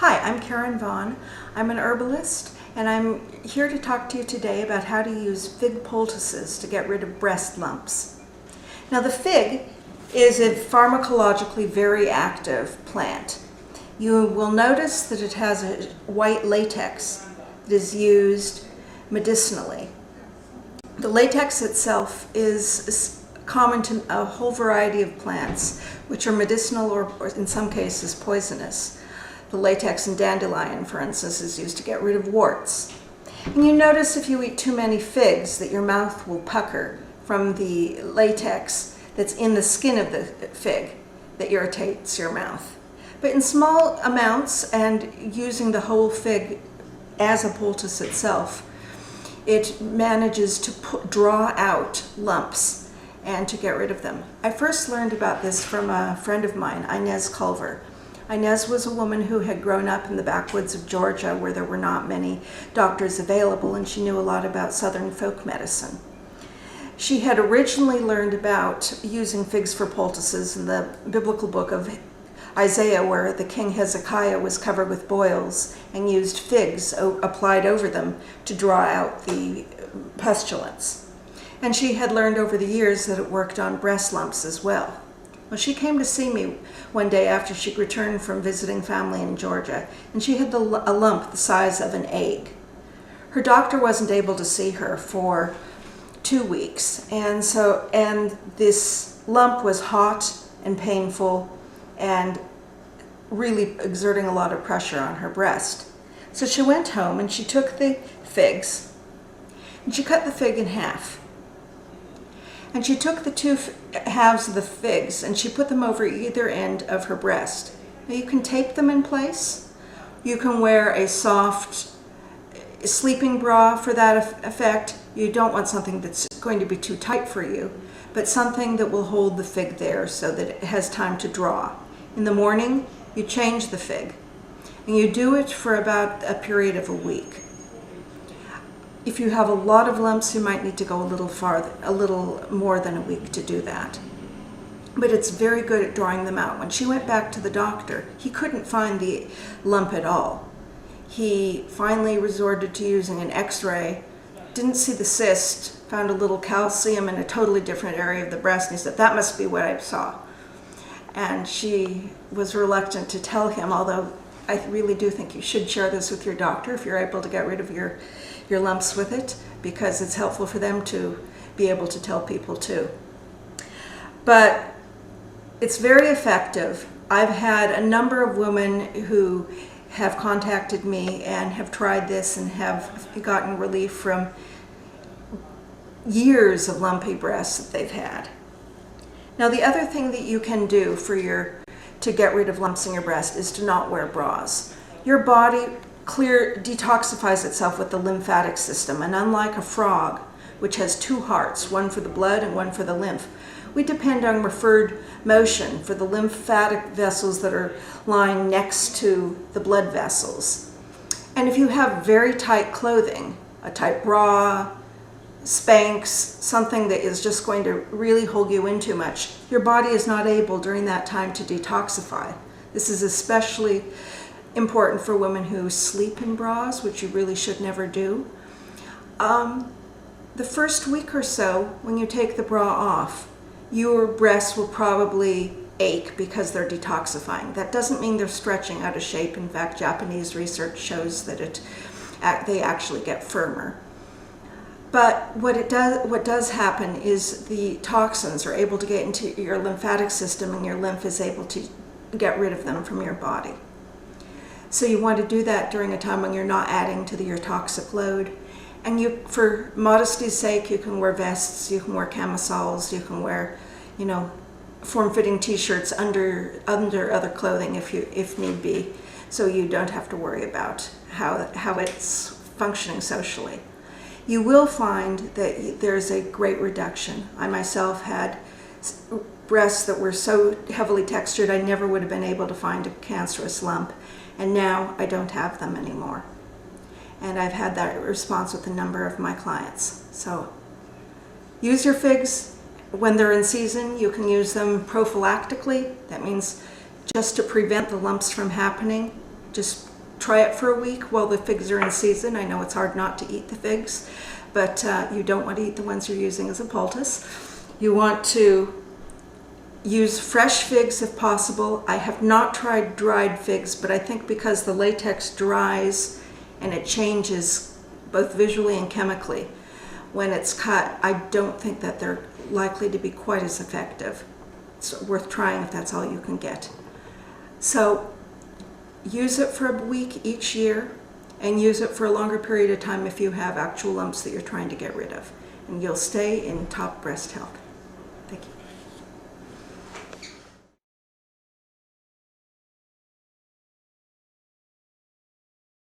Hi, I'm Karen Vaughn. I'm an herbalist, and I'm here to talk to you today about how to use fig poultices to get rid of breast lumps. Now, the fig is a pharmacologically very active plant. You will notice that it has a white latex that is used medicinally. The latex itself is common to a whole variety of plants, which are medicinal or in some cases poisonous. The latex in dandelion, for instance, is used to get rid of warts. And you notice if you eat too many figs that your mouth will pucker from the latex that's in the skin of the fig that irritates your mouth. But in small amounts and using the whole fig as a poultice itself, it manages to draw out lumps and to get rid of them. I first learned about this from a friend of mine, Inez Culver. Inez was a woman who had grown up in the backwoods of Georgia where there were not many doctors available, and she knew a lot about Southern folk medicine. She had originally learned about using figs for poultices in the biblical book of Isaiah, where the king Hezekiah was covered with boils and used figs applied over them to draw out the pestilence. And she had learned over the years that it worked on breast lumps as well. Well, she came to see me one day after she'd returned from visiting family in Georgia, and she had a lump the size of an egg. Her doctor wasn't able to see her for 2 weeks, and this lump was hot and painful and really exerting a lot of pressure on her breast. So she went home and she took the figs and she cut the fig in half. And she took the two halves of the figs and she put them over either end of her breast. Now you can tape them in place. You can wear a soft sleeping bra for that effect. You don't want something that's going to be too tight for you, but something that will hold the fig there so that it has time to draw. In the morning, you change the fig, and you do it for about a period of a week. If you have a lot of lumps, you might need to go a little more than a week to do that. But it's very good at drawing them out. When she went back to the doctor, he couldn't find the lump at all. He finally resorted to using an x-ray, didn't see the cyst, found a little calcium in a totally different area of the breast, and he said, "That must be what I saw." And she was reluctant to tell him, although I really do think you should share this with your doctor if you're able to get rid of your lumps with it, because it's helpful for them to be able to tell people too. But it's very effective. I've had a number of women who have contacted me and have tried this and have gotten relief from years of lumpy breasts that they've had. Now, the other thing that you can do to get rid of lumps in your breast is to not wear bras. Your body detoxifies itself with the lymphatic system, and unlike a frog, which has two hearts, one for the blood and one for the lymph, we depend on referred motion for the lymphatic vessels that are lying next to the blood vessels. And if you have very tight clothing, a tight bra, Spanx, something that is just going to really hold you in too much, your body is not able during that time to detoxify. This is especially important for women who sleep in bras, which you really should never do. The first week or so, when you take the bra off, your breasts will probably ache because they're detoxifying. That doesn't mean they're stretching out of shape. In fact, Japanese research shows that they actually get firmer. But what does happen is the toxins are able to get into your lymphatic system, and your lymph is able to get rid of them from your body. So you want to do that during a time when you're not adding to your toxic load. And for modesty's sake, you can wear vests, you can wear camisoles, you can wear, form-fitting t-shirts under other clothing if need be, so you don't have to worry about how it's functioning socially. You will find that there's a great reduction. I myself had breasts that were so heavily textured I never would have been able to find a cancerous lump, and now I don't have them anymore. And I've had that response with a number of my clients. So use your figs when they're in season. You can use them prophylactically. That means just to prevent the lumps from happening, Just try it for a week while the figs are in season. I know it's hard not to eat the figs, but you don't want to eat the ones you're using as a poultice. You want to use fresh figs if possible. I have not tried dried figs, but I think because the latex dries and it changes both visually and chemically when it's cut, I don't think that they're likely to be quite as effective. It's worth trying if that's all you can get. So use it for a week each year, and use it for a longer period of time if you have actual lumps that you're trying to get rid of. And you'll stay in top breast health. Thank you.